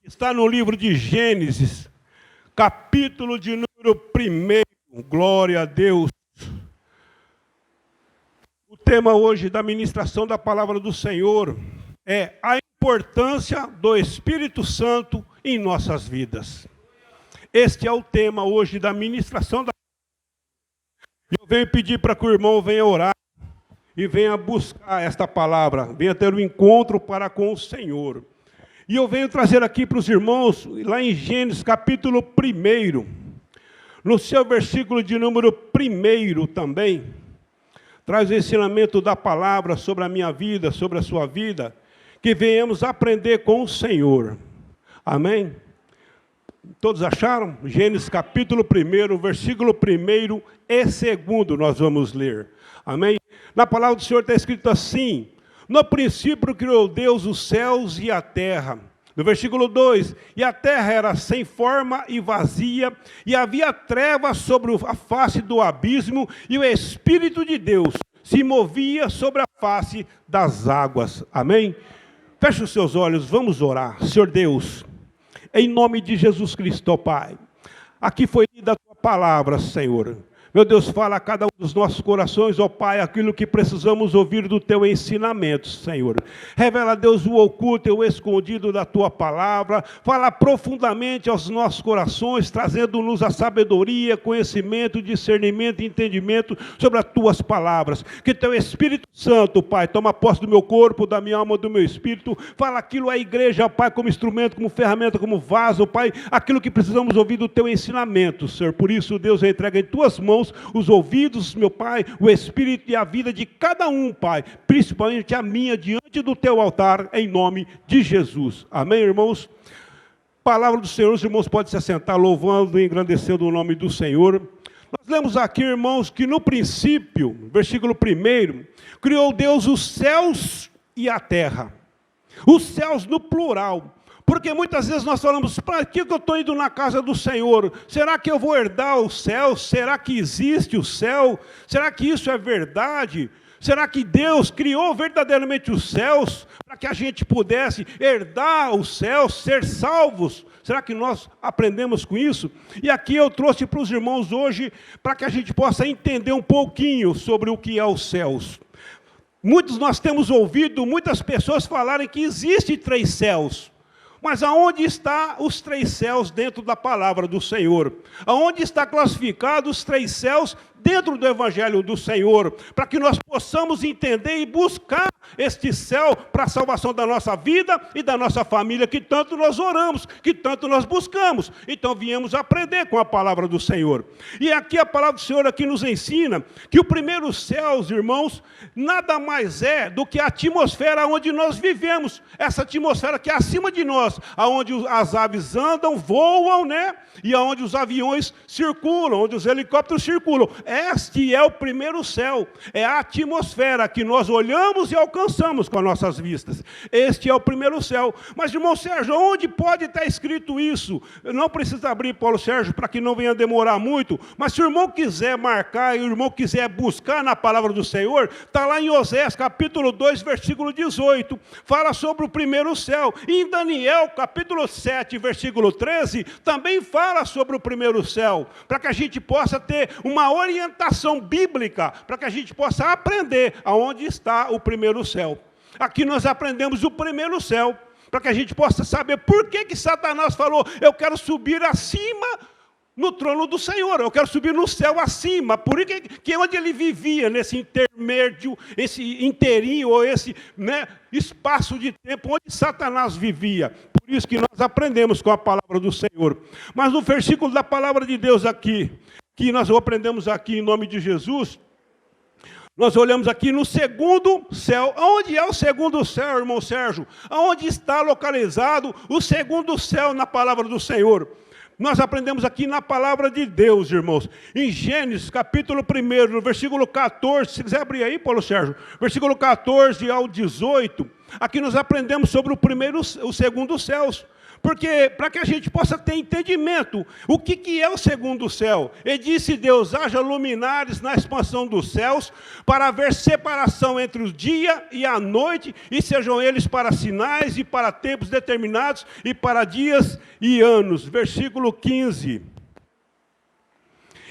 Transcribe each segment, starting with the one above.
Está no livro de Gênesis, capítulo de número 1. Glória a Deus. O tema hoje da ministração da palavra do Senhor é a importância do Espírito Santo em nossas vidas. Este é o tema hoje da ministração da palavra. Eu venho pedir para que o irmão venha orar e venha buscar esta palavra, venha ter um encontro para com o Senhor. E eu venho trazer aqui para os irmãos, lá em Gênesis capítulo 1, no seu versículo de número 1 também, traz o ensinamento da palavra sobre a minha vida, sobre a sua vida, que venhamos aprender com o Senhor. Amém? Todos acharam? Gênesis capítulo 1, versículo 1 e 2 nós vamos ler. Amém? Na palavra do Senhor está escrito assim: no princípio criou Deus os céus e a terra. No versículo 2, e a terra era sem forma e vazia, e havia trevas sobre a face do abismo, e o Espírito de Deus se movia sobre a face das águas. Amém? Feche os seus olhos, vamos orar. Senhor Deus, em nome de Jesus Cristo, ó Pai, aqui foi lida a tua palavra, Senhor. Meu Deus, fala a cada um dos nossos corações, ó Pai, aquilo que precisamos ouvir do Teu ensinamento, Senhor. Revela, Deus, o oculto e o escondido da Tua palavra. Fala profundamente aos nossos corações, trazendo-nos a sabedoria, conhecimento, discernimento e entendimento sobre as Tuas palavras. Que Teu Espírito Santo, Pai, toma posse do meu corpo, da minha alma, do meu espírito. Fala aquilo à igreja, Pai, como instrumento, como ferramenta, como vaso, Pai, aquilo que precisamos ouvir do Teu ensinamento, Senhor. Por isso, Deus, entrega em Tuas mãos os ouvidos, meu Pai, o espírito e a vida de cada um, Pai, principalmente a minha, diante do Teu altar, em nome de Jesus. Amém, irmãos? Palavra do Senhor, os irmãos podem se assentar, louvando e engrandecendo o nome do Senhor. Nós lemos aqui, irmãos, que no princípio, versículo 1, criou Deus os céus e a terra. Os céus no plural. Porque muitas vezes nós falamos, para que eu estou indo na casa do Senhor? Será que eu vou herdar o céu? Será que existe o céu? Será que isso é verdade? Será que Deus criou verdadeiramente os céus para que a gente pudesse herdar os céus, ser salvos? Será que nós aprendemos com isso? E aqui eu trouxe para os irmãos hoje, para que a gente possa entender um pouquinho sobre o que é os céus. Nós temos ouvido muitas pessoas falarem que existem 3 céus. Mas aonde estão os 3 céus dentro da palavra do Senhor? Aonde está classificados os 3 céus dentro do Evangelho do Senhor? Para que nós possamos entender e buscar este céu para a salvação da nossa vida e da nossa família, que tanto nós oramos, que tanto nós buscamos. Então viemos aprender com a palavra do Senhor. E aqui a palavra do Senhor aqui nos ensina que o primeiro céu, irmãos, nada mais é do que a atmosfera onde nós vivemos. Essa atmosfera que é acima de nós, aonde as aves andam, voam, né? E aonde os aviões circulam, onde os helicópteros circulam. Este é o primeiro céu. É a atmosfera que nós olhamos e alcançamos com as nossas vistas. Este é o primeiro céu. Mas, irmão Sérgio, onde pode estar escrito isso? Eu não preciso abrir, Paulo Sérgio, para que não venha demorar muito. Mas se o irmão quiser marcar e o irmão quiser buscar na palavra do Senhor, está lá em Oséias, capítulo 2, versículo 18. Fala sobre o primeiro céu. E em Daniel, capítulo 7, versículo 13, também fala sobre o primeiro céu. Para que a gente possa ter uma orientação bíblica, para que a gente possa aprender aonde está o primeiro céu. Aqui nós aprendemos o primeiro céu, para que a gente possa saber por que Satanás falou, eu quero subir acima no trono do Senhor, eu quero subir no céu acima. Por isso que onde ele vivia, nesse intermédio, esse inteirinho, ou esse, né, espaço de tempo onde Satanás vivia. Por isso que nós aprendemos com a palavra do Senhor. Mas no versículo da palavra de Deus aqui, que nós aprendemos aqui em nome de Jesus, nós olhamos aqui no segundo céu. Onde é o segundo céu, irmão Sérgio? Onde está localizado o segundo céu na palavra do Senhor? Nós aprendemos aqui na palavra de Deus, irmãos. Em Gênesis, capítulo 1, no versículo 14, se quiser abrir aí, Paulo Sérgio, versículo 14 ao 18, Aqui nós aprendemos sobre o segundo céus. Porque, para que a gente possa ter entendimento, o que é o segundo céu? E disse Deus, haja luminares na expansão dos céus, para haver separação entre o dia e a noite, e sejam eles para sinais e para tempos determinados, e para dias e anos. Versículo 15.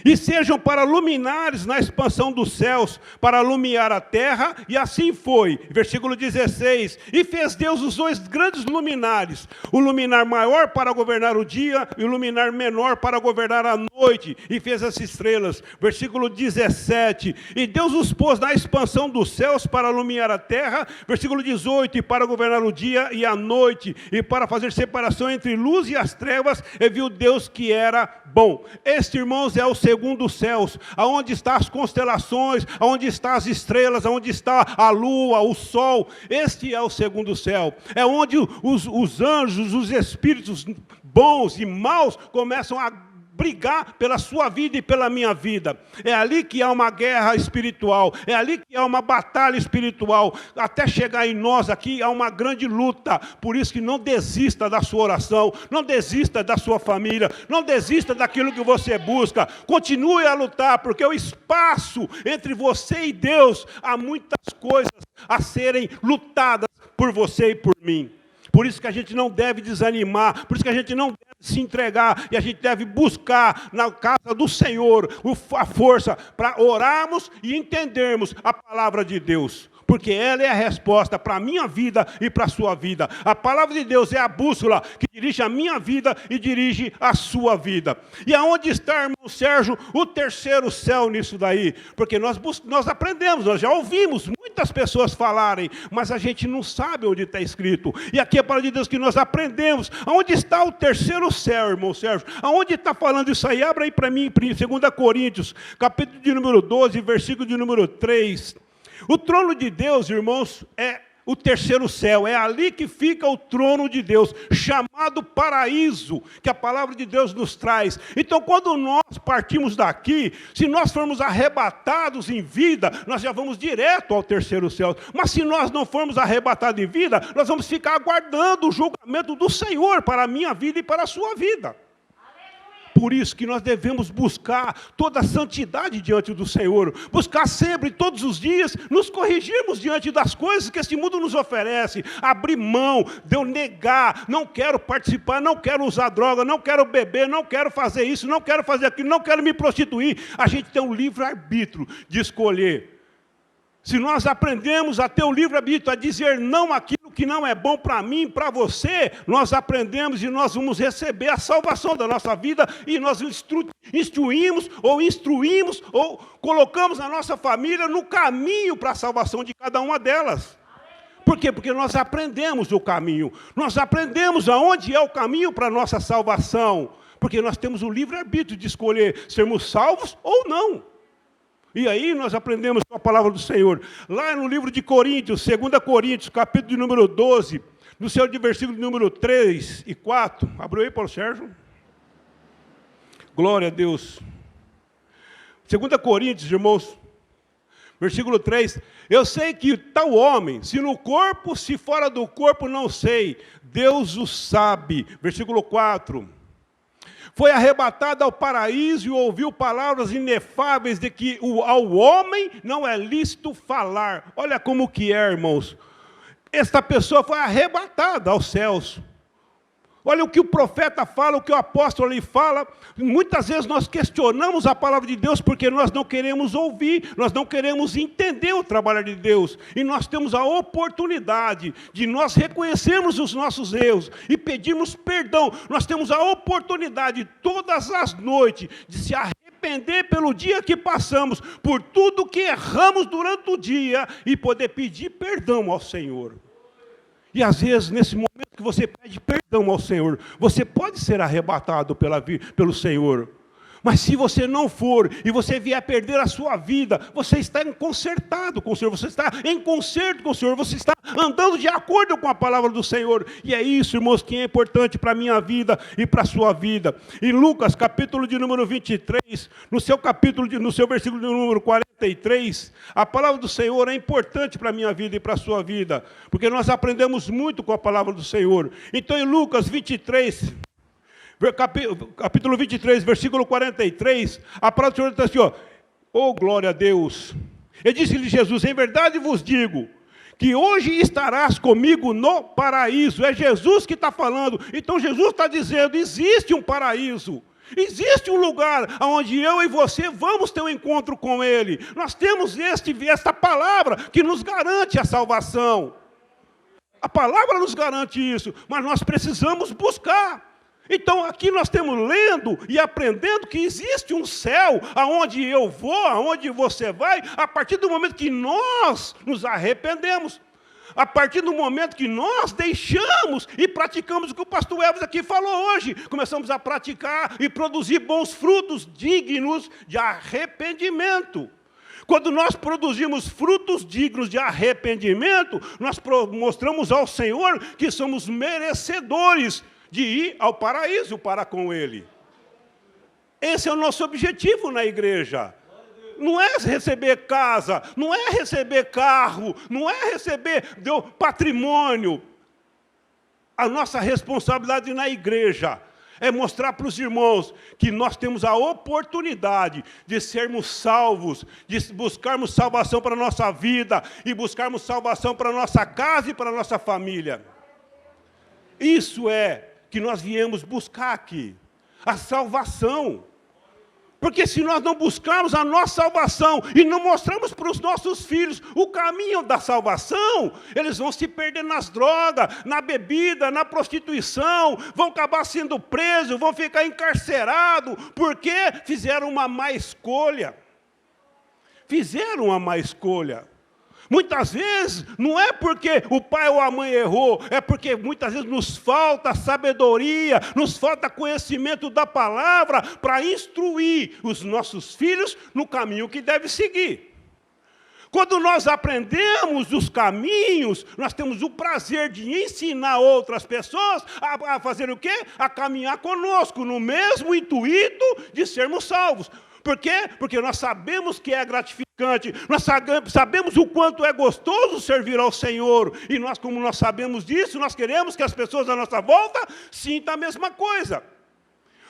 E sejam para luminares na expansão dos céus, para alumiar a terra, e assim foi. Versículo 16. E fez Deus os dois grandes luminares, o luminar maior para governar o dia, e o luminar menor para governar a noite, e fez as estrelas. Versículo 17. E Deus os pôs na expansão dos céus para alumiar a terra. Versículo 18. E para governar o dia e a noite, e para fazer separação entre luz e as trevas, e viu Deus que era bom. Este, irmãos, é o segundo céus, aonde estão as constelações, aonde estão as estrelas, aonde está a lua, o sol. Este é o segundo céu. É onde os anjos, os espíritos bons e maus começam a brigar pela sua vida e pela minha vida. É ali que há uma guerra espiritual, é ali que há uma batalha espiritual, até chegar em nós aqui há uma grande luta. Por isso que não desista da sua oração, não desista da sua família, não desista daquilo que você busca, continue a lutar, porque o espaço entre você e Deus, há muitas coisas a serem lutadas por você e por mim. Por isso que a gente não deve desanimar, por isso que a gente não deve se entregar, e a gente deve buscar na casa do Senhor a força para orarmos e entendermos a palavra de Deus. Porque ela é a resposta para a minha vida e para a sua vida. A palavra de Deus é a bússola que dirige a minha vida e dirige a sua vida. E aonde está, irmão Sérgio, o terceiro céu nisso daí? Porque nós aprendemos, nós já ouvimos muitas pessoas falarem, mas a gente não sabe onde está escrito. E aqui é a palavra de Deus que nós aprendemos. Aonde está o terceiro céu, irmão Sérgio? Aonde está falando isso aí? Abra aí para mim, 2 Coríntios, capítulo de número 12, versículo de número 3. O trono de Deus, irmãos, é o terceiro céu, é ali que fica o trono de Deus, chamado paraíso, que a palavra de Deus nos traz. Então, quando nós partimos daqui, se nós formos arrebatados em vida, nós já vamos direto ao terceiro céu. Mas se nós não formos arrebatados em vida, nós vamos ficar aguardando o julgamento do Senhor para a minha vida e para a sua vida. Por isso que nós devemos buscar toda a santidade diante do Senhor, buscar sempre, todos os dias, nos corrigirmos diante das coisas que este mundo nos oferece, abrir mão de eu negar, não quero participar, não quero usar droga, não quero beber, não quero fazer isso, não quero fazer aquilo, não quero me prostituir. A gente tem um livre-arbítrio de escolher. Se nós aprendemos a ter o livre-arbítrio, a dizer não àquilo que não é bom para mim, para você, nós aprendemos e nós vamos receber a salvação da nossa vida e nós instruímos ou colocamos a nossa família no caminho para a salvação de cada uma delas. Por quê? Porque nós aprendemos o caminho, nós aprendemos aonde é o caminho para a nossa salvação, porque nós temos o livre-arbítrio de escolher sermos salvos ou não. E aí nós aprendemos a palavra do Senhor. Lá no livro de Coríntios, 2 Coríntios, capítulo de número 12, no seu versículo de número 3 e 4. Abriu aí, Paulo Sérgio. Glória a Deus. 2 Coríntios, irmãos, versículo 3. Eu sei que tal homem, se no corpo, se fora do corpo, não sei. Deus o sabe. Versículo 4. Foi arrebatado ao paraíso e ouviu palavras inefáveis de que ao homem não é lícito falar. Olha como que é, irmãos. Esta pessoa foi arrebatada aos céus. Olha o que o profeta fala, o que o apóstolo ali fala. Muitas vezes nós questionamos a palavra de Deus porque nós não queremos ouvir, nós não queremos entender o trabalho de Deus. E nós temos a oportunidade de nós reconhecermos os nossos erros e pedirmos perdão. Nós temos a oportunidade todas as noites de se arrepender pelo dia que passamos, por tudo que erramos durante o dia e poder pedir perdão ao Senhor. E às vezes, nesse momento que você pede perdão ao Senhor, você pode ser arrebatado pelo Senhor. Mas se você não for e você vier perder a sua vida, você está consertado com o Senhor, você está em conserto com o Senhor, você está andando de acordo com a palavra do Senhor. E é isso, irmãos, que é importante para a minha vida e para a sua vida. Em Lucas, capítulo de número 23, no seu versículo de número 43, a palavra do Senhor é importante para a minha vida e para a sua vida, porque nós aprendemos muito com a palavra do Senhor. Então, em Lucas 23... capítulo 23, versículo 43, a palavra do Senhor está assim, ó, oh, glória a Deus. E disse-lhe Jesus, em verdade vos digo, que hoje estarás comigo no paraíso. É Jesus que está falando. Então Jesus está dizendo, existe um paraíso. Existe um lugar onde eu e você vamos ter um encontro com Ele. Nós temos esta palavra que nos garante a salvação. A palavra nos garante isso, mas nós precisamos buscar. Então, aqui nós estamos lendo e aprendendo que existe um céu aonde eu vou, aonde você vai, a partir do momento que nós nos arrependemos. A partir do momento que nós deixamos e praticamos o que o pastor Elvis aqui falou hoje. Começamos a praticar e produzir bons frutos dignos de arrependimento. Quando nós produzimos frutos dignos de arrependimento, nós mostramos ao Senhor que somos merecedores de ir ao paraíso para com Ele. Esse é o nosso objetivo na igreja. Não é receber casa, não é receber carro, não é receber patrimônio. A nossa responsabilidade na igreja é mostrar para os irmãos que nós temos a oportunidade de sermos salvos, de buscarmos salvação para a nossa vida e buscarmos salvação para a nossa casa e para a nossa família. Isso é que nós viemos buscar aqui, a salvação. Porque se nós não buscarmos a nossa salvação e não mostramos para os nossos filhos o caminho da salvação, eles vão se perder nas drogas, na bebida, na prostituição, vão acabar sendo presos, vão ficar encarcerados, porque fizeram uma má escolha. Fizeram uma má escolha. Muitas vezes, não é porque o pai ou a mãe errou, é porque muitas vezes nos falta sabedoria, nos falta conhecimento da palavra para instruir os nossos filhos no caminho que deve seguir. Quando nós aprendemos os caminhos, nós temos o prazer de ensinar outras pessoas a fazer o quê? A caminhar conosco, no mesmo intuito de sermos salvos. Por quê? Porque nós sabemos que é gratificante, nós sabemos o quanto é gostoso servir ao Senhor. E nós, como nós sabemos disso, nós queremos que as pessoas à nossa volta sintam a mesma coisa.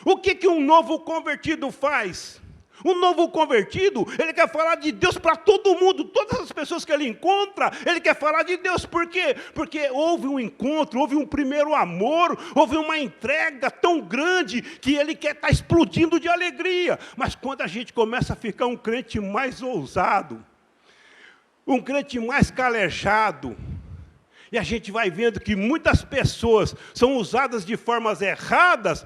O que um novo convertido faz? Um novo convertido, ele quer falar de Deus para todo mundo, todas as pessoas que ele encontra, ele quer falar de Deus. Por quê? Porque houve um encontro, houve um primeiro amor, houve uma entrega tão grande que ele quer estar explodindo de alegria. Mas quando a gente começa a ficar um crente mais ousado, um crente mais calejado, e a gente vai vendo que muitas pessoas são usadas de formas erradas,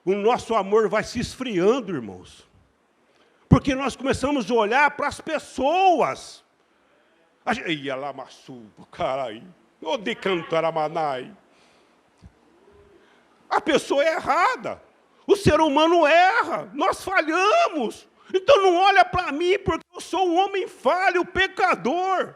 o nosso amor vai se esfriando, irmãos. Porque nós começamos a olhar para as pessoas. Ia lá, maçuco, carai. Ô de cantaramanai. A pessoa é errada. O ser humano erra. Nós falhamos. Então não olha para mim, porque eu sou um homem falho, pecador.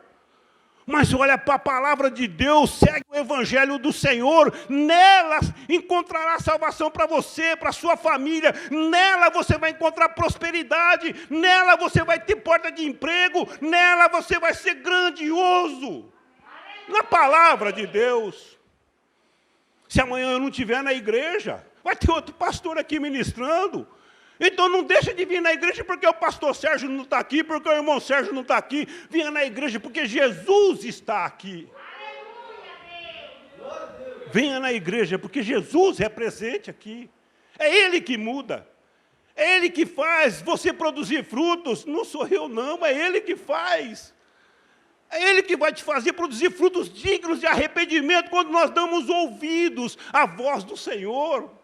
Mas olha para a palavra de Deus, segue o evangelho do Senhor, nela encontrará salvação para você, para a sua família, nela você vai encontrar prosperidade, nela você vai ter porta de emprego, nela você vai ser grandioso. Na palavra de Deus. Se amanhã eu não estiver na igreja, vai ter outro pastor aqui ministrando. Então não deixa de vir na igreja porque o pastor Sérgio não está aqui, porque o irmão Sérgio não está aqui. Venha na igreja porque Jesus está aqui. Venha na igreja porque Jesus é presente aqui. É Ele que muda. É Ele que faz você produzir frutos. Não sou eu não, é Ele que faz. É Ele que vai te fazer produzir frutos dignos de arrependimento quando nós damos ouvidos à voz do Senhor.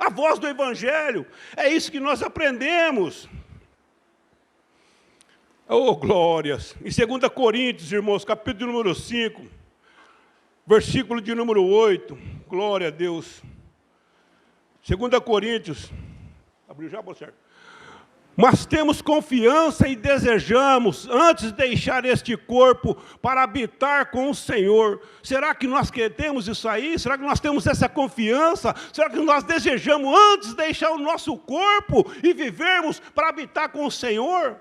A voz do Evangelho, é isso que nós aprendemos. Oh, glórias! Em 2 Coríntios, irmãos, capítulo número 5, versículo de número 8, glória a Deus. 2 Coríntios, abriu já, bom certo. Mas temos confiança e desejamos, antes de deixar este corpo, para habitar com o Senhor. Será que nós queremos isso aí? Será que nós temos essa confiança? Será que nós desejamos, antes de deixar o nosso corpo e vivermos para habitar com o Senhor?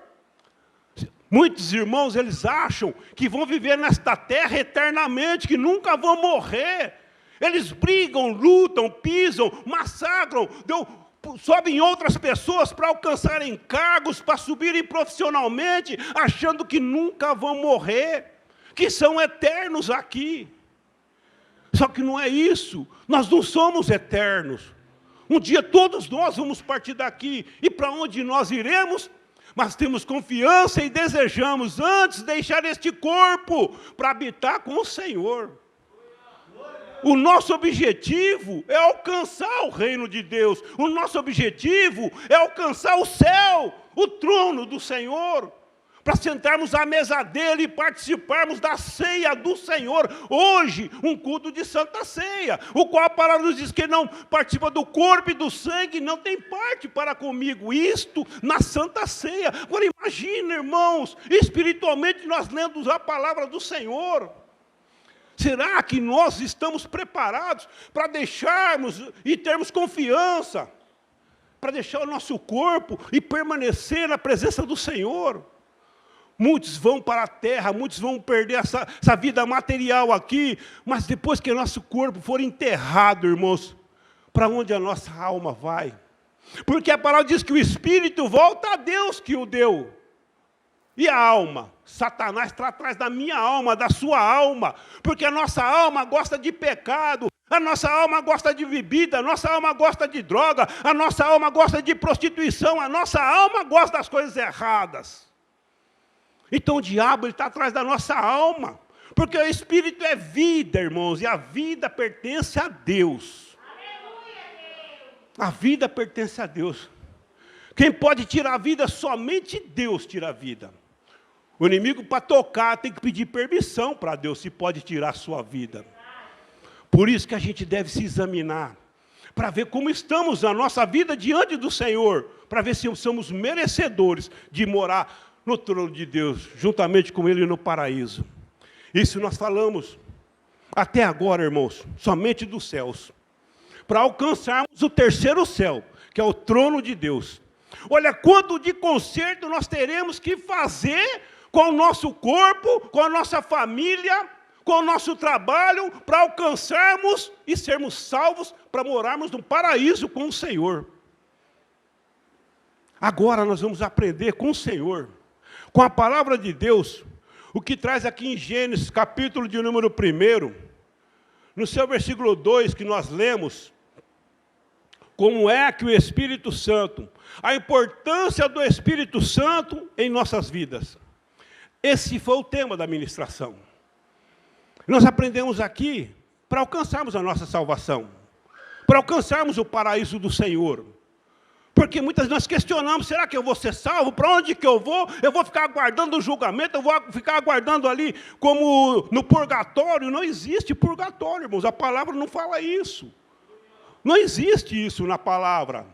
Muitos irmãos, eles acham que vão viver nesta terra eternamente, que nunca vão morrer. Eles brigam, lutam, pisam, massacram, sobem outras pessoas para alcançarem cargos, para subirem profissionalmente, achando que nunca vão morrer, que são eternos aqui. Só que não é isso, nós não somos eternos. Um dia todos nós vamos partir daqui, e para onde nós iremos? Mas temos confiança e desejamos, antes de deixar este corpo, para habitar com o Senhor. O nosso objetivo é alcançar o reino de Deus. O nosso objetivo é alcançar o céu, o trono do Senhor, para sentarmos à mesa dele e participarmos da ceia do Senhor. Hoje, um culto de Santa Ceia, o qual a palavra nos diz que não participa do corpo e do sangue, não tem parte para comigo. Isto na Santa Ceia. Agora imagina, irmãos, espiritualmente nós lendo a palavra do Senhor. Será que nós estamos preparados para deixarmos e termos confiança, para deixar o nosso corpo e permanecer na presença do Senhor? Muitos vão para a terra, muitos vão perder essa vida material aqui, mas depois que o nosso corpo for enterrado, irmãos, para onde a nossa alma vai? Porque a palavra diz que o espírito volta a Deus que o deu. E a alma? Satanás está atrás da minha alma, da sua alma, porque a nossa alma gosta de pecado, a nossa alma gosta de bebida, a nossa alma gosta de droga, a nossa alma gosta de prostituição, a nossa alma gosta das coisas erradas. Então o diabo está atrás da nossa alma, porque o espírito é vida, irmãos, e a vida pertence a Deus. A vida pertence a Deus. Quem pode tirar a vida? Somente Deus tira a vida. O inimigo, para tocar, tem que pedir permissão para Deus, se pode tirar a sua vida. Por isso que a gente deve se examinar, para ver como estamos na nossa vida diante do Senhor, para ver se somos merecedores de morar no trono de Deus, juntamente com Ele no paraíso. Isso nós falamos até agora, irmãos, somente dos céus, para alcançarmos o terceiro céu, que é o trono de Deus. Olha quanto de conserto nós teremos que fazer com o nosso corpo, com a nossa família, com o nosso trabalho, para alcançarmos e sermos salvos, para morarmos no paraíso com o Senhor. Agora nós vamos aprender com o Senhor, com a palavra de Deus, o que traz aqui em Gênesis, capítulo de número 1, no seu versículo 2, que nós lemos, como é que o Espírito Santo, a importância do Espírito Santo em nossas vidas. Esse foi o tema da ministração. Nós aprendemos aqui para alcançarmos a nossa salvação, para alcançarmos o paraíso do Senhor. Porque muitas vezes nós questionamos, será que eu vou ser salvo? Para onde que eu vou? Eu vou ficar aguardando o julgamento? Eu vou ficar aguardando ali como no purgatório? Não existe purgatório, irmãos. A palavra não fala isso. Não existe isso na palavra.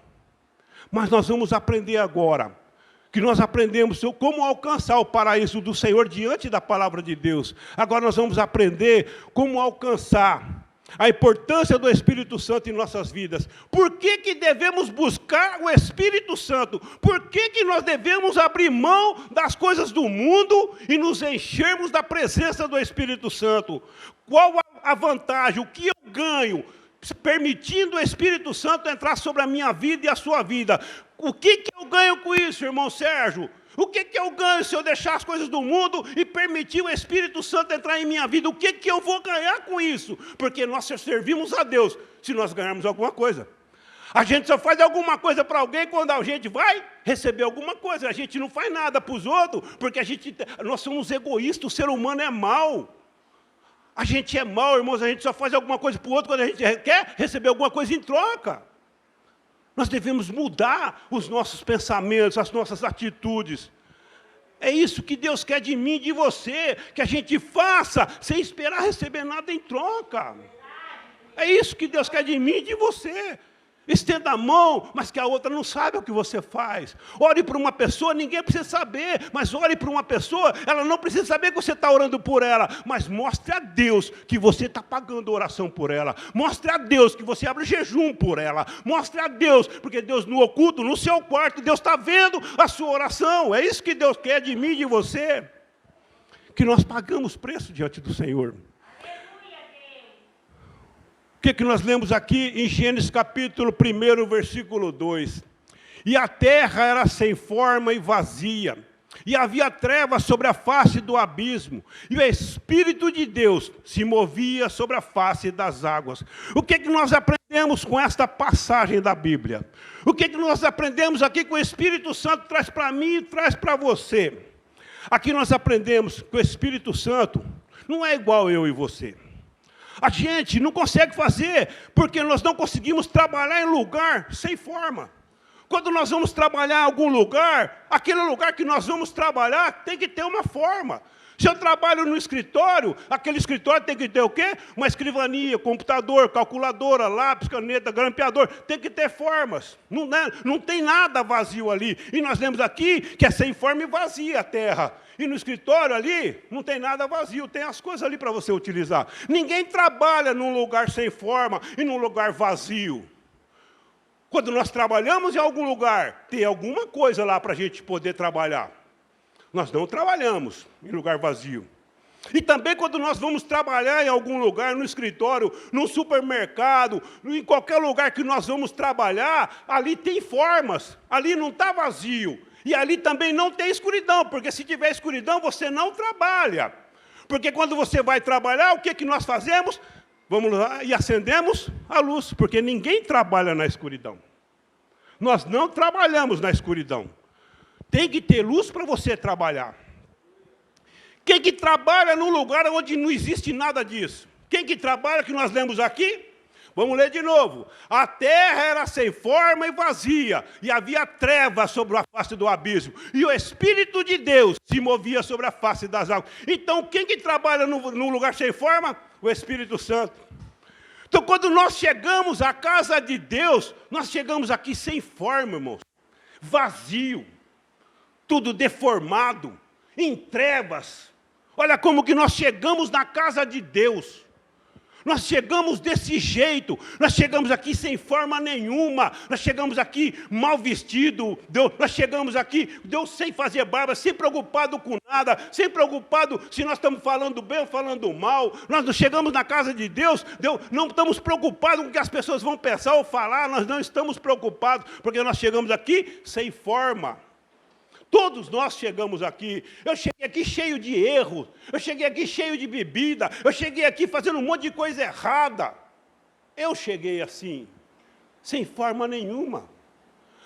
Mas nós vamos aprender agora, que nós aprendemos como alcançar o paraíso do Senhor diante da palavra de Deus. Agora nós vamos aprender como alcançar a importância do Espírito Santo em nossas vidas. Por que que devemos buscar o Espírito Santo? Por que que nós devemos abrir mão das coisas do mundo e nos enchermos da presença do Espírito Santo? Qual a vantagem? O que eu ganho permitindo o Espírito Santo entrar sobre a minha vida e a sua vida? O que que eu ganho com isso, irmão Sérgio? O que que eu ganho se eu deixar as coisas do mundo e permitir o Espírito Santo entrar em minha vida? O que que eu vou ganhar com isso? Porque nós servimos a Deus se nós ganharmos alguma coisa. A gente só faz alguma coisa para alguém quando a gente vai receber alguma coisa. A gente não faz nada para os outros, porque nós somos egoístas, o ser humano é mau. A gente é mau, irmãos, a gente só faz alguma coisa para o outro quando a gente quer receber alguma coisa em troca. Nós devemos mudar os nossos pensamentos, as nossas atitudes. É isso que Deus quer de mim e de você, que a gente faça sem esperar receber nada em troca. É isso que Deus quer de mim e de você. Estenda a mão, mas que a outra não sabe o que você faz. Ore para uma pessoa, ninguém precisa saber, mas ore para uma pessoa, ela não precisa saber que você está orando por ela, mas mostre a Deus que você está pagando oração por ela. Mostre a Deus que você abre jejum por ela. Mostre a Deus, porque Deus no oculto, no seu quarto, Deus está vendo a sua oração. É isso que Deus quer de mim e de você. Que nós pagamos preço diante do Senhor. O que nós lemos aqui em Gênesis capítulo 1, versículo 2? E a terra era sem forma e vazia, e havia trevas sobre a face do abismo, e o Espírito de Deus se movia sobre a face das águas. O que nós aprendemos com esta passagem da Bíblia? O que nós aprendemos aqui que o Espírito Santo traz para mim e traz para você? Aqui nós aprendemos que o Espírito Santo não é igual eu e você. A gente não consegue fazer, porque nós não conseguimos trabalhar em lugar sem forma. Quando nós vamos trabalhar em algum lugar, aquele lugar que nós vamos trabalhar tem que ter uma forma. Se eu trabalho no escritório, aquele escritório tem que ter o quê? Uma escrivania, computador, calculadora, lápis, caneta, grampeador. Tem que ter formas. Não tem nada vazio ali. E nós lemos aqui que é sem forma e vazia a terra. E no escritório ali, não tem nada vazio, tem as coisas ali para você utilizar. Ninguém trabalha num lugar sem forma e num lugar vazio. Quando nós trabalhamos em algum lugar, tem alguma coisa lá para a gente poder trabalhar. Nós não trabalhamos em lugar vazio. E também quando nós vamos trabalhar em algum lugar, no escritório, no supermercado, em qualquer lugar que nós vamos trabalhar, ali tem formas, ali não está vazio. E ali também não tem escuridão, porque se tiver escuridão, você não trabalha. Porque quando você vai trabalhar, o que nós fazemos? Vamos lá e acendemos a luz, porque ninguém trabalha na escuridão. Nós não trabalhamos na escuridão. Tem que ter luz para você trabalhar. Quem que trabalha num lugar onde não existe nada disso? Quem que trabalha, que nós lemos aqui? Vamos ler de novo. A terra era sem forma e vazia, e havia trevas sobre a face do abismo, e o Espírito de Deus se movia sobre a face das águas. Então, quem que trabalha num lugar sem forma? O Espírito Santo. Então, quando nós chegamos à casa de Deus, nós chegamos aqui sem forma, irmãos. Vazio. Tudo deformado, em trevas. Olha como que nós chegamos na casa de Deus. Nós chegamos desse jeito, nós chegamos aqui sem forma nenhuma, nós chegamos aqui mal vestido, nós chegamos aqui, Deus sem fazer barba, sem preocupado com nada, sem preocupado se nós estamos falando bem ou falando mal. Nós não chegamos na casa de Deus, não estamos preocupados com o que as pessoas vão pensar ou falar, nós não estamos preocupados, porque nós chegamos aqui sem forma. Todos nós chegamos aqui. Eu cheguei aqui cheio de erros. Eu cheguei aqui cheio de bebida. Eu cheguei aqui fazendo um monte de coisa errada. Eu cheguei assim, sem forma nenhuma.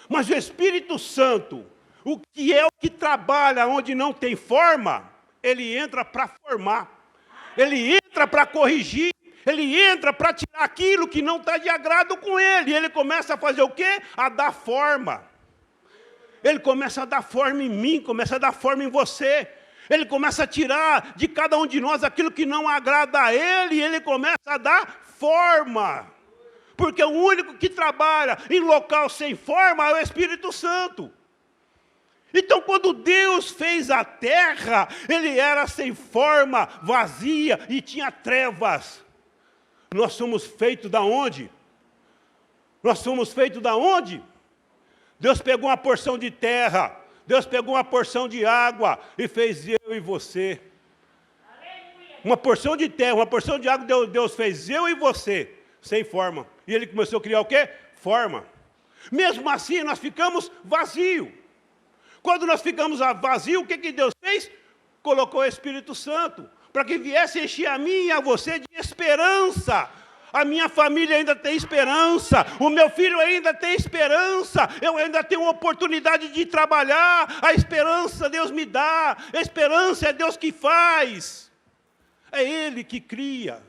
Mas o Espírito Santo, o que trabalha onde não tem forma, ele entra para formar. Ele entra para corrigir. Ele entra para tirar aquilo que não está de agrado com ele. E ele começa a fazer o quê? A dar forma. Ele começa a dar forma em mim, começa a dar forma em você. Ele começa a tirar de cada um de nós aquilo que não agrada a ele, e ele começa a dar forma. Porque o único que trabalha em local sem forma é o Espírito Santo. Então, quando Deus fez a terra, ele era sem forma, vazia e tinha trevas. Nós somos feitos da onde? Nós somos feitos da onde? Deus pegou uma porção de terra, Deus pegou uma porção de água e fez eu e você. Uma porção de terra, uma porção de água, Deus fez eu e você, sem forma. E ele começou a criar o quê? Forma. Mesmo assim, nós ficamos vazios. Quando nós ficamos vazios, o que Deus fez? Colocou o Espírito Santo, para que viesse encher a mim e a você de esperança. A minha família ainda tem esperança, o meu filho ainda tem esperança, eu ainda tenho oportunidade de trabalhar, a esperança Deus me dá, a esperança é Deus que faz, é Ele que cria.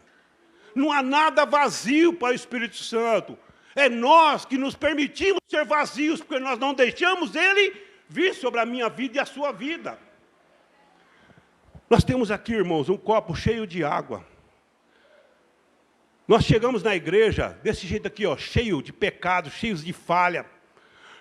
Não há nada vazio para o Espírito Santo, é nós que nos permitimos ser vazios, porque nós não deixamos Ele vir sobre a minha vida e a sua vida. Nós temos aqui, irmãos, um copo cheio de água. Nós chegamos na igreja desse jeito aqui, ó, cheio de pecados, cheios de falha.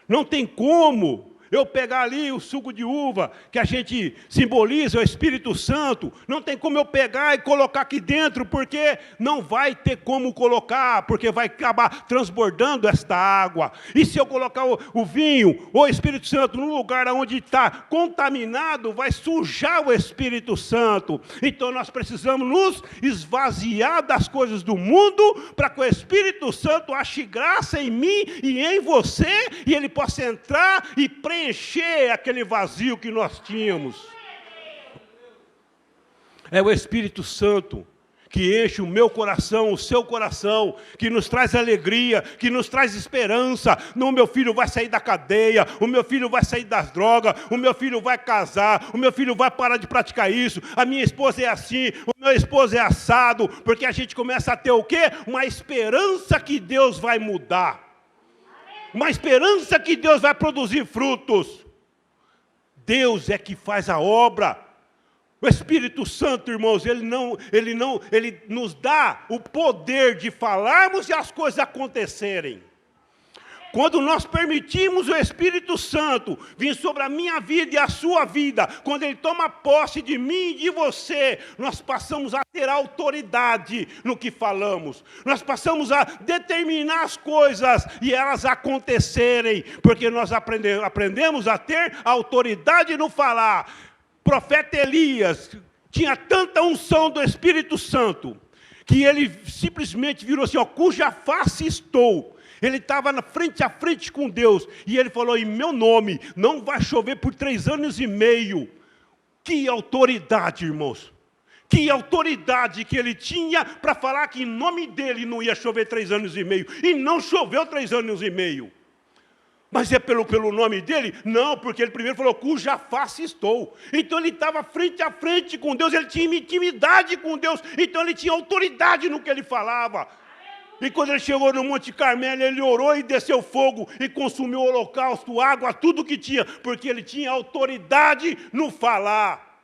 Não tem como eu pegar ali o suco de uva, que a gente simboliza o Espírito Santo, não tem como eu pegar e colocar aqui dentro, porque não vai ter como colocar, porque vai acabar transbordando esta água. E se eu colocar o vinho, ou o Espírito Santo, no lugar onde está contaminado, vai sujar o Espírito Santo. Então nós precisamos nos esvaziar das coisas do mundo, para que o Espírito Santo ache graça em mim e em você, e ele possa entrar e preencher aquele vazio que nós tínhamos. É o Espírito Santo que enche o meu coração, o seu coração, que nos traz alegria, que nos traz esperança. Não, meu filho vai sair da cadeia, o meu filho vai sair das drogas, o meu filho vai casar, o meu filho vai parar de praticar isso, a minha esposa é assim, o meu esposo é assado, porque a gente começa a ter o quê? Uma esperança que Deus vai mudar. Uma esperança que Deus vai produzir frutos. Deus é que faz a obra. O Espírito Santo, irmãos, ele nos dá o poder de falarmos e as coisas acontecerem. Quando nós permitimos o Espírito Santo vir sobre a minha vida e a sua vida, quando ele toma posse de mim e de você, nós passamos a ter autoridade no que falamos. Nós passamos a determinar as coisas e elas acontecerem, porque nós aprendemos a ter autoridade no falar. Profeta Elias tinha tanta unção do Espírito Santo, que ele simplesmente virou assim, ó, cuja face estou. Ele estava frente a frente com Deus, e ele falou, em meu nome, não vai chover por 3 anos e meio. Que autoridade, irmãos! Que autoridade que ele tinha para falar que em nome dele não ia chover 3 anos e meio. E não choveu 3 anos e meio. Mas é pelo nome dele? Não, porque ele primeiro falou, cuja face estou. Então ele estava frente a frente com Deus, ele tinha intimidade com Deus, então ele tinha autoridade no que ele falava. E quando ele chegou no Monte Carmelo, ele orou e desceu fogo e consumiu o holocausto, água, tudo que tinha, porque ele tinha autoridade no falar.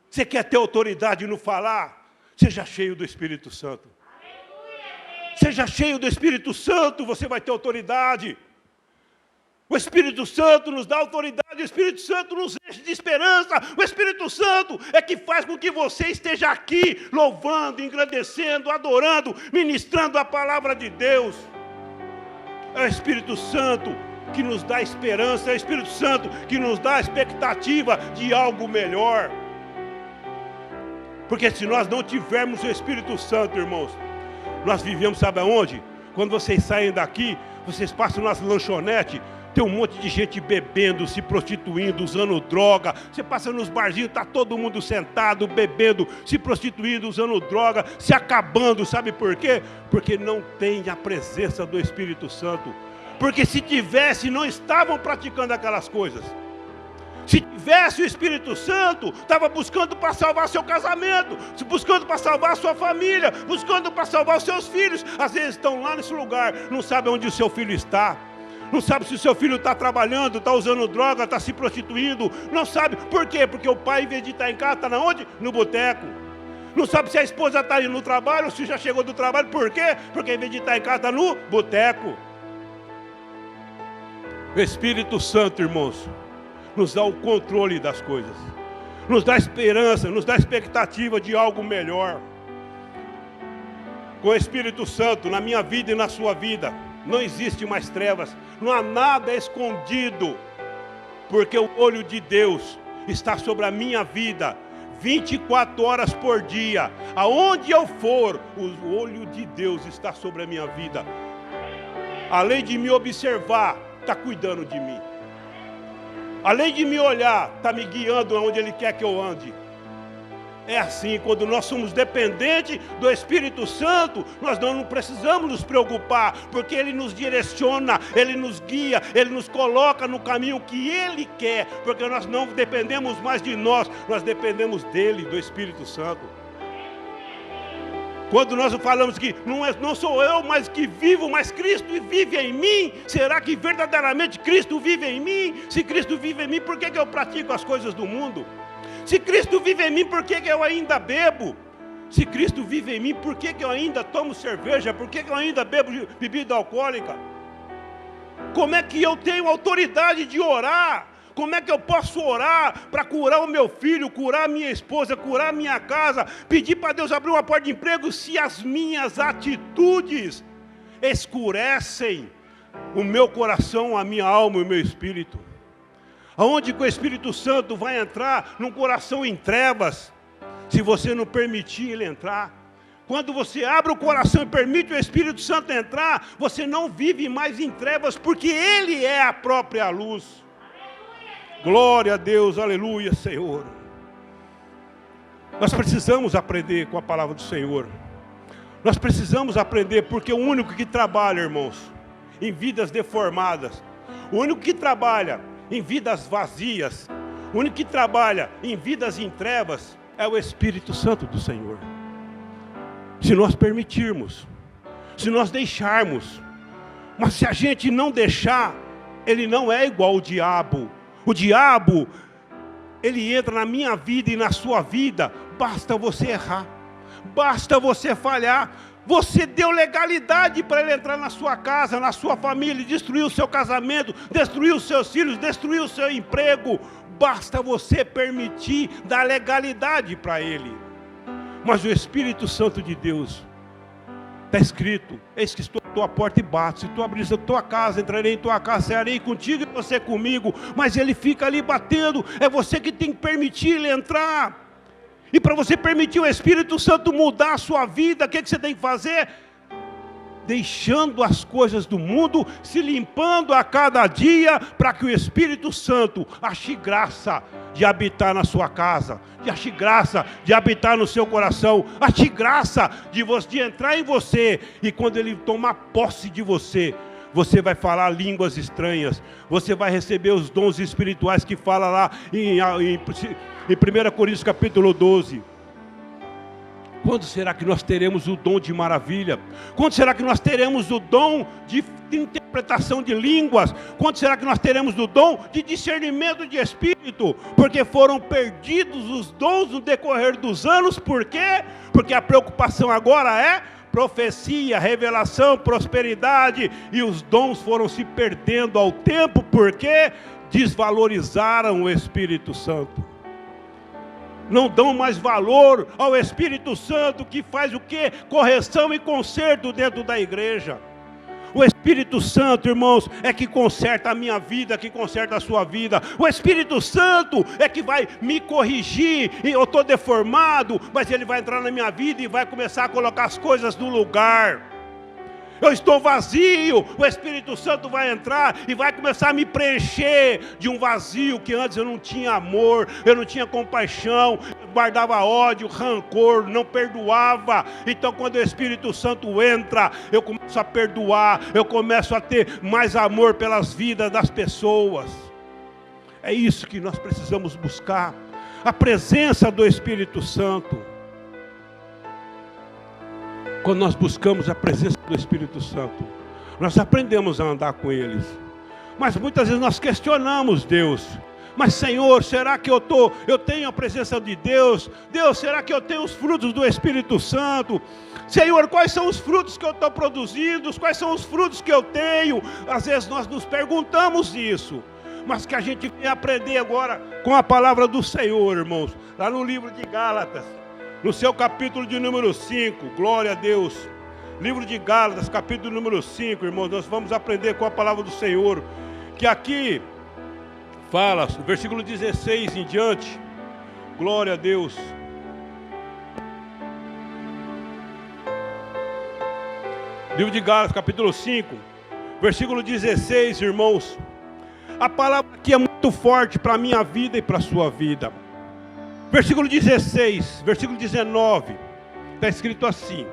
Você quer ter autoridade no falar? Seja cheio do Espírito Santo. Seja cheio do Espírito Santo, você vai ter autoridade. O Espírito Santo nos dá autoridade, o Espírito Santo nos enche de esperança. O Espírito Santo é que faz com que você esteja aqui, louvando, engrandecendo, adorando, ministrando a palavra de Deus. É o Espírito Santo que nos dá esperança, é o Espírito Santo que nos dá a expectativa de algo melhor. Porque se nós não tivermos o Espírito Santo, irmãos, nós vivemos, sabe aonde? Quando vocês saem daqui, vocês passam nas lanchonetes, tem um monte de gente bebendo, se prostituindo, usando droga. Você passa nos barzinhos, está todo mundo sentado, bebendo, se prostituindo, usando droga, se acabando. Sabe por quê? Porque não tem a presença do Espírito Santo. Porque se tivesse, não estavam praticando aquelas coisas. Se tivesse o Espírito Santo, estava buscando para salvar seu casamento, buscando para salvar a sua família, buscando para salvar os seus filhos. Às vezes estão lá nesse lugar, não sabem onde o seu filho está. Não sabe se o seu filho está trabalhando, está usando droga, está se prostituindo. Não sabe. Por quê? Porque o pai, em vez de estar em casa, está na onde? No boteco. Não sabe se a esposa está indo no trabalho ou se já chegou do trabalho. Por quê? Porque em vez de estar em casa, está no boteco. O Espírito Santo, irmãos, nos dá o controle das coisas. Nos dá esperança, nos dá expectativa de algo melhor. Com o Espírito Santo, na minha vida e na sua vida, não existe mais trevas, não há nada escondido, porque o olho de Deus está sobre a minha vida, 24 horas por dia. Aonde eu for, o olho de Deus está sobre a minha vida. Além de me observar, está cuidando de mim. Além de me olhar, está me guiando aonde Ele quer que eu ande. É assim, quando nós somos dependentes do Espírito Santo, nós não precisamos nos preocupar, porque Ele nos direciona, Ele nos guia, Ele nos coloca no caminho que Ele quer, porque nós não dependemos mais de nós dependemos dEle, do Espírito Santo. Quando nós falamos que não sou eu mais que vivo, mas Cristo vive em mim, será que verdadeiramente Cristo vive em mim? Se Cristo vive em mim, por que eu pratico as coisas do mundo? Se Cristo vive em mim, por que eu ainda bebo? Se Cristo vive em mim, por que eu ainda tomo cerveja? Por que eu ainda bebo bebida alcoólica? Como é que eu tenho autoridade de orar? Como é que eu posso orar para curar o meu filho, curar a minha esposa, curar a minha casa, pedir para Deus abrir uma porta de emprego, se as minhas atitudes escurecem o meu coração, a minha alma e o meu espírito? Aonde que o Espírito Santo vai entrar? Num coração em trevas, se você não permitir ele entrar. Quando você abre o coração e permite o Espírito Santo entrar, você não vive mais em trevas, porque ele é a própria luz. Glória a Deus, aleluia, Senhor. Nós precisamos aprender com a palavra do Senhor. Nós precisamos aprender, porque o único que trabalha, irmãos, em vidas deformadas, o único que trabalha em vidas vazias, o único que trabalha em vidas em trevas, é o Espírito Santo do Senhor. Se nós permitirmos, se nós deixarmos, mas se a gente não deixar, ele não é igual ao diabo. O diabo, ele entra na minha vida e na sua vida, basta você errar, basta você falhar. Você deu legalidade para ele entrar na sua casa, na sua família, destruir o seu casamento, destruir os seus filhos, destruir o seu emprego. Basta você permitir, dar legalidade para ele. Mas o Espírito Santo de Deus, está escrito: eis que estou à tua porta e bato. Se tu abrires a tua casa, entrarei em tua casa, cearei contigo e você comigo. Mas ele fica ali batendo, é você que tem que permitir ele entrar. E para você permitir o Espírito Santo mudar a sua vida, o que você tem que fazer? Deixando as coisas do mundo, se limpando a cada dia, para que o Espírito Santo ache graça de habitar na sua casa, de ache graça de habitar no seu coração, ache graça de entrar em você, e quando ele tomar posse de você, você vai falar línguas estranhas, você vai receber os dons espirituais que fala lá em 1 Coríntios capítulo 12. Quando será que nós teremos o dom de maravilha? Quando será que nós teremos o dom de interpretação de línguas? Quando será que nós teremos o dom de discernimento de espírito? Porque foram perdidos os dons no decorrer dos anos. Por quê? Porque a preocupação agora é profecia, revelação, prosperidade, e os dons foram se perdendo ao tempo, porque desvalorizaram o Espírito Santo. Não dão mais valor ao Espírito Santo, que faz o quê? Correção e conserto dentro da igreja. O Espírito Santo, irmãos, é que conserta a minha vida, que conserta a sua vida. O Espírito Santo é que vai me corrigir. Eu estou deformado, mas ele vai entrar na minha vida e vai começar a colocar as coisas no lugar. Eu estou vazio, o Espírito Santo vai entrar e vai começar a me preencher de um vazio que antes eu não tinha amor, eu não tinha compaixão, eu guardava ódio, rancor, não perdoava. Então quando o Espírito Santo entra, eu começo a perdoar, eu começo a ter mais amor pelas vidas das pessoas. É isso que nós precisamos buscar, a presença do Espírito Santo. Quando nós buscamos a presença do Espírito Santo, nós aprendemos a andar com eles. Mas muitas vezes nós questionamos Deus. Mas Senhor, será que eu tenho a presença de Deus? Deus, será que eu tenho os frutos do Espírito Santo? Senhor, quais são os frutos que eu estou produzindo? Quais são os frutos que eu tenho? Às vezes nós nos perguntamos isso. Mas que a gente venha aprender agora com a palavra do Senhor, irmãos. Lá no livro de Gálatas, no seu capítulo de número 5, glória a Deus. Livro de Gálatas, capítulo número 5, irmãos, nós vamos aprender com a palavra do Senhor, que aqui fala, versículo 16 em diante, glória a Deus. Livro de Gálatas, capítulo 5, versículo 16, irmãos. A palavra aqui é muito forte para a minha vida e para a sua vida. Versículo 16, versículo 19, está escrito assim: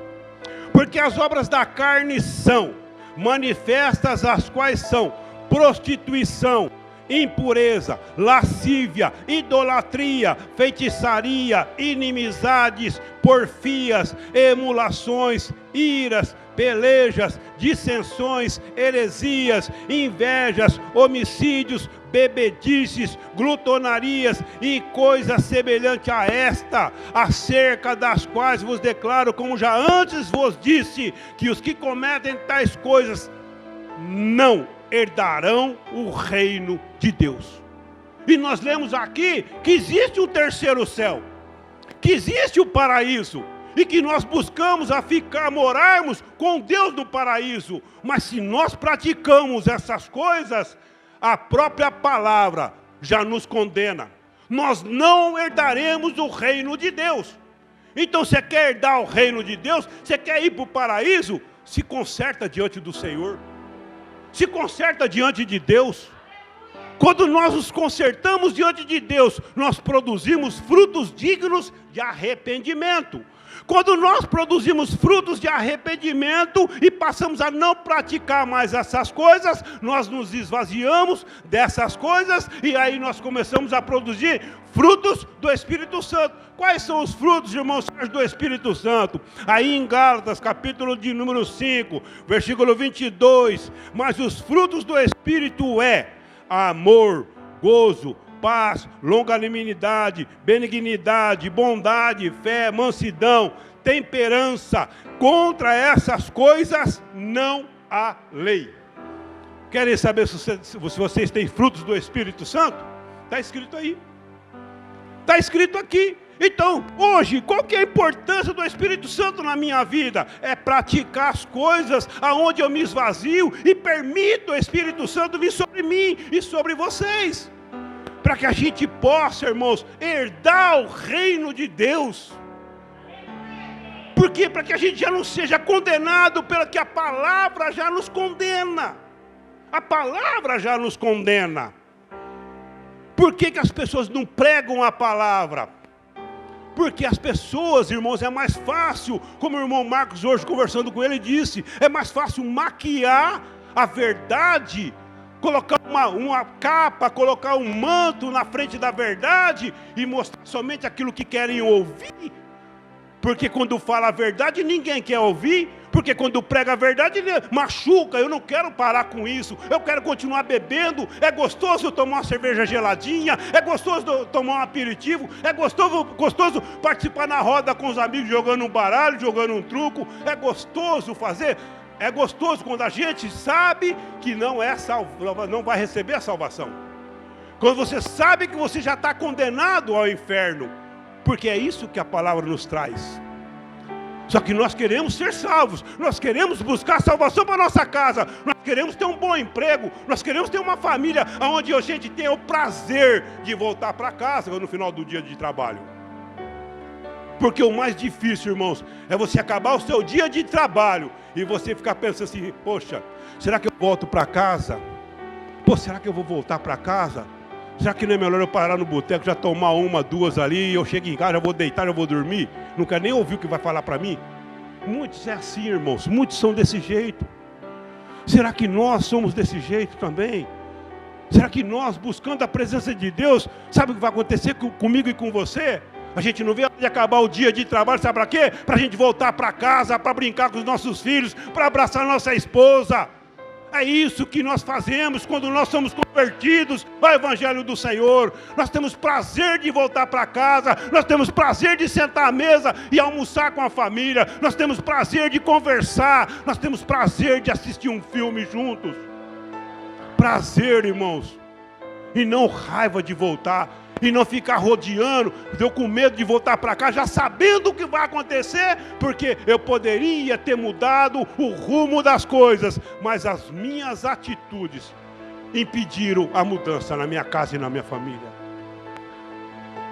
porque as obras da carne são manifestas, as quais são prostituição, impureza, lascívia, idolatria, feitiçaria, inimizades, porfias, emulações, iras, pelejas, dissensões, heresias, invejas, homicídios, bebedices, glutonarias e coisas semelhantes a esta, acerca das quais vos declaro, como já antes vos disse, que os que cometem tais coisas não herdarão o reino de Deus. E nós lemos aqui que existe um terceiro céu, que existe o paraíso, e que nós buscamos morarmos com Deus no paraíso. Mas se nós praticamos essas coisas, a própria palavra já nos condena. Nós não herdaremos o reino de Deus. Então você quer herdar o reino de Deus? Você quer ir para o paraíso? Se conserta diante do Senhor. Se conserta diante de Deus. Quando nós nos consertamos diante de Deus, nós produzimos frutos dignos de arrependimento. Quando nós produzimos frutos de arrependimento e passamos a não praticar mais essas coisas, nós nos esvaziamos dessas coisas e aí nós começamos a produzir frutos do Espírito Santo. Quais são os frutos, irmãos, do Espírito Santo? Aí em Gálatas, capítulo de número 5, versículo 22, mas os frutos do Espírito é amor, gozo, paz, longanimidade, benignidade, bondade, fé, mansidão, temperança. Contra essas coisas não há lei. Querem saber se vocês têm frutos do Espírito Santo? Está escrito aí. Está escrito aqui. Então, hoje, qual que é a importância do Espírito Santo na minha vida? É praticar as coisas aonde eu me esvazio e permito o Espírito Santo vir sobre mim e sobre vocês. Para que a gente possa, irmãos, herdar o reino de Deus. Por quê? Para que a gente já não seja condenado pelo que a palavra já nos condena. A palavra já nos condena. Por que as pessoas não pregam a palavra? Porque as pessoas, irmãos, é mais fácil, como o irmão Marcos hoje conversando com ele disse, é mais fácil maquiar a verdade, colocar uma capa, colocar um manto na frente da verdade e mostrar somente aquilo que querem ouvir. Porque quando fala a verdade, ninguém quer ouvir. Porque quando prega a verdade, ele machuca. Eu não quero parar com isso. Eu quero continuar bebendo. É gostoso tomar uma cerveja geladinha. É gostoso tomar um aperitivo. É gostoso participar na roda com os amigos, jogando um baralho, jogando um truco. É gostoso fazer. É gostoso quando a gente sabe que não vai receber a salvação. Quando você sabe que você já está condenado ao inferno. Porque é isso que a palavra nos traz. Só que nós queremos ser salvos. Nós queremos buscar salvação para a nossa casa. Nós queremos ter um bom emprego. Nós queremos ter uma família onde a gente tenha o prazer de voltar para casa no final do dia de trabalho. Porque o mais difícil, irmãos, é você acabar o seu dia de trabalho e você ficar pensando assim, poxa, será que eu volto para casa? Pô, será que eu vou voltar para casa? Será que não é melhor eu parar no boteco, já tomar uma, duas ali, e eu chego em casa, já vou deitar, já vou dormir? Não quero nem ouvir o que vai falar para mim? Muitos é assim, irmãos, muitos são desse jeito. Será que nós somos desse jeito também? Será que nós, buscando a presença de Deus, sabe o que vai acontecer comigo e com você? A gente não vê a hora de acabar o dia de trabalho, sabe para quê? Para a gente voltar para casa, para brincar com os nossos filhos, para abraçar nossa esposa. É isso que nós fazemos quando nós somos convertidos ao Evangelho do Senhor. Nós temos prazer de voltar para casa, nós temos prazer de sentar à mesa e almoçar com a família, nós temos prazer de conversar, nós temos prazer de assistir um filme juntos. Prazer, irmãos, e não raiva de voltar. E não ficar rodeando, eu com medo de voltar para cá, já sabendo o que vai acontecer, porque eu poderia ter mudado o rumo das coisas, mas as minhas atitudes impediram a mudança na minha casa e na minha família.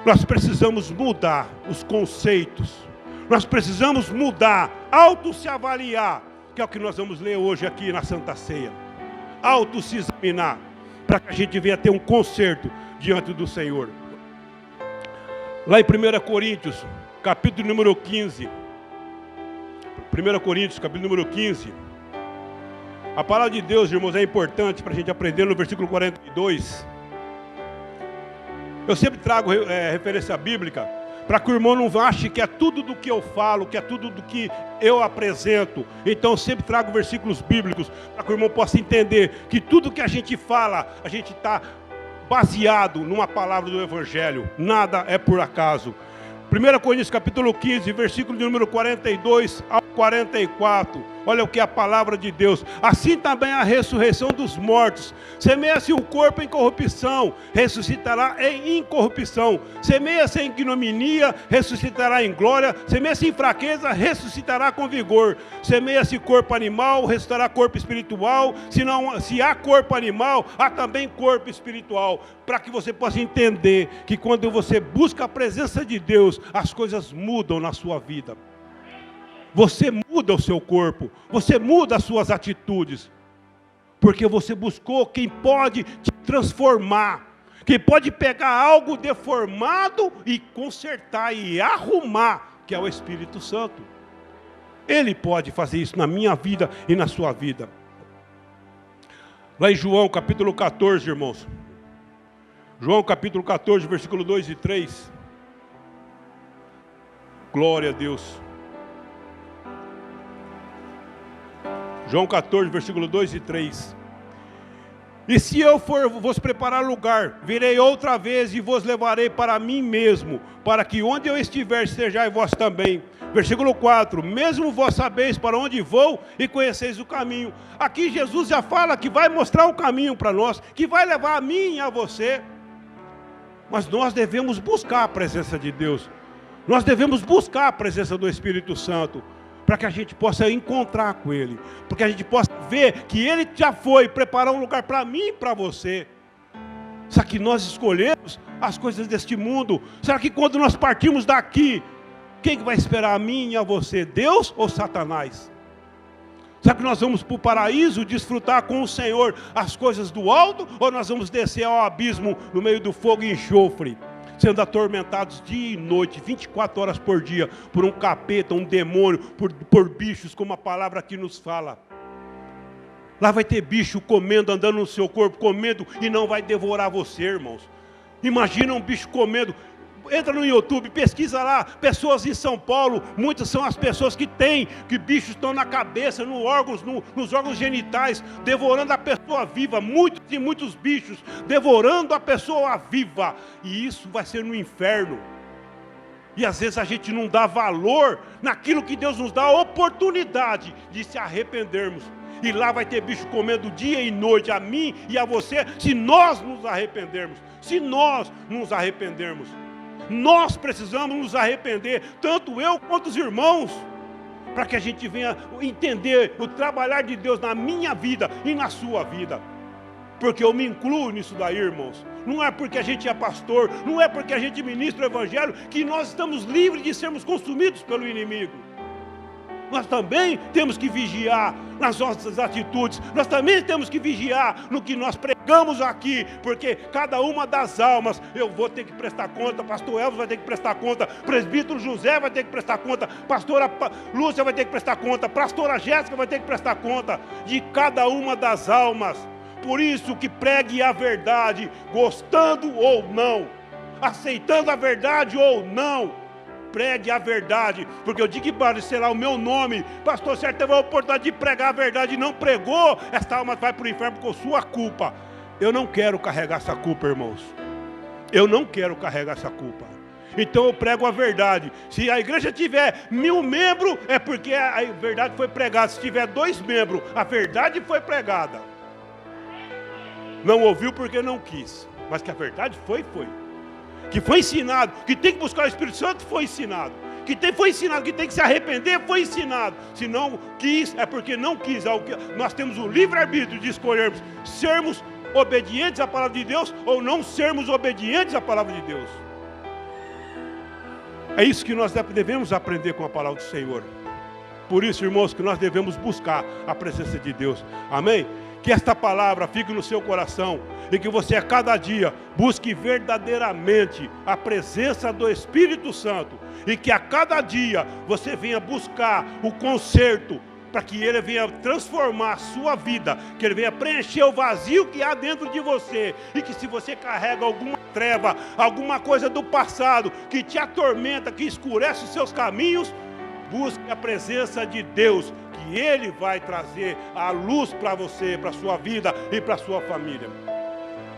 Nós precisamos mudar os conceitos, nós precisamos mudar, se avaliar, que é o que nós vamos ler hoje aqui na Santa Ceia. Se examinar, para que a gente venha ter um conserto diante do Senhor. Lá em 1 Coríntios, capítulo número 15. 1 Coríntios, capítulo número 15. A palavra de Deus, irmãos, é importante para a gente aprender no versículo 42. Eu sempre trago referência bíblica, para que o irmão não ache que é tudo do que eu falo, que é tudo do que eu apresento. Então eu sempre trago versículos bíblicos, para que o irmão possa entender que tudo que a gente fala, a gente está baseado numa palavra do Evangelho. Nada é por acaso. 1 Coríntios capítulo 15, versículo de número 42 ao 44. Olha o que é a palavra de Deus. Assim também a ressurreição dos mortos. Semeia-se o corpo em corrupção, ressuscitará em incorrupção. Semeia-se em ignominia, ressuscitará em glória. Semeia-se em fraqueza, ressuscitará com vigor. Semeia-se corpo animal, ressuscitará corpo espiritual. Se há corpo animal, há também corpo espiritual. Para que você possa entender que quando você busca a presença de Deus, as coisas mudam na sua vida. Você muda o seu corpo, você muda as suas atitudes, porque você buscou quem pode te transformar, quem pode pegar algo deformado e consertar e arrumar, que é o Espírito Santo. Ele pode fazer isso na minha vida e na sua vida. Lá em João capítulo 14, irmãos. João capítulo 14, versículo 2 e 3. Glória a Deus. João 14, versículo 2 e 3. E se eu for vos preparar lugar, virei outra vez e vos levarei para mim mesmo, para que onde eu estiver estejais vós também. Versículo 4. Mesmo vós sabeis para onde vou e conheceis o caminho. Aqui Jesus já fala que vai mostrar o caminho para nós, que vai levar a mim e a você. Mas nós devemos buscar a presença de Deus. Nós devemos buscar a presença do Espírito Santo, para que a gente possa encontrar com Ele, porque a gente possa ver que Ele já foi preparar um lugar para mim e para você. Será que nós escolhemos as coisas deste mundo? Será que quando nós partirmos daqui, quem vai esperar a mim e a você? Deus ou Satanás? Será que nós vamos para o paraíso desfrutar com o Senhor as coisas do alto, ou nós vamos descer ao abismo no meio do fogo e enxofre, sendo atormentados dia e noite, 24 horas por dia, por um capeta, um demônio, por bichos, como a palavra aqui nos fala. Lá vai ter bicho comendo, andando no seu corpo, comendo, e não vai devorar você, irmãos. Imagina um bicho comendo. Entra no YouTube, pesquisa lá, pessoas em São Paulo, muitas são as pessoas que bichos estão na cabeça, nos órgãos genitais, devorando a pessoa viva, muitos e muitos bichos, devorando a pessoa viva, e isso vai ser no inferno. E às vezes a gente não dá valor naquilo que Deus nos dá a oportunidade de se arrependermos, e lá vai ter bicho comendo dia e noite, a mim e a você, se nós nos arrependermos, Nós precisamos nos arrepender, tanto eu quanto os irmãos, para que a gente venha entender o trabalhar de Deus na minha vida e na sua vida. Porque eu me incluo nisso daí, irmãos. Não é porque a gente é pastor, não é porque a gente ministra o Evangelho, que nós estamos livres de sermos consumidos pelo inimigo. Nós também temos que vigiar nas nossas atitudes, nós também temos que vigiar no que nós pregamos aqui, porque cada uma das almas, eu vou ter que prestar conta, pastor Elvis vai ter que prestar conta, presbítero José vai ter que prestar conta, pastora Lúcia vai ter que prestar conta, pastora Jéssica vai ter que prestar conta de cada uma das almas. Por isso que pregue a verdade, gostando ou não, aceitando a verdade ou não. Pregue a verdade, porque eu digo que será o meu nome. Pastor, certo, teve a oportunidade de pregar a verdade e não pregou, esta alma vai para o inferno por sua culpa. Eu não quero carregar essa culpa, irmãos. Eu não quero carregar essa culpa. Então eu prego a verdade. Se a igreja tiver 1000 membros, é porque a verdade foi pregada. Se tiver 2 membros, a verdade foi pregada. Não ouviu porque não quis, mas que a verdade foi. Que foi ensinado, que tem que buscar o Espírito Santo, foi ensinado. Foi ensinado, que tem que se arrepender, foi ensinado. Se não quis, é porque não quis. Nós temos o livre-arbítrio de escolhermos sermos obedientes à palavra de Deus ou não sermos obedientes à palavra de Deus. É isso que nós devemos aprender com a palavra do Senhor. Por isso, irmãos, que nós devemos buscar a presença de Deus. Amém? Que esta palavra fique no seu coração e que você a cada dia busque verdadeiramente a presença do Espírito Santo e que a cada dia você venha buscar o conserto para que Ele venha transformar a sua vida, que Ele venha preencher o vazio que há dentro de você e que se você carrega alguma treva, alguma coisa do passado que te atormenta, que escurece os seus caminhos, busque a presença de Deus, que Ele vai trazer a luz para você, para a sua vida e para a sua família.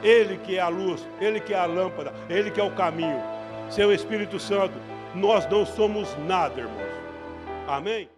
Ele que é a luz, Ele que é a lâmpada, Ele que é o caminho. Seu Espírito Santo, nós não somos nada, irmãos. Amém?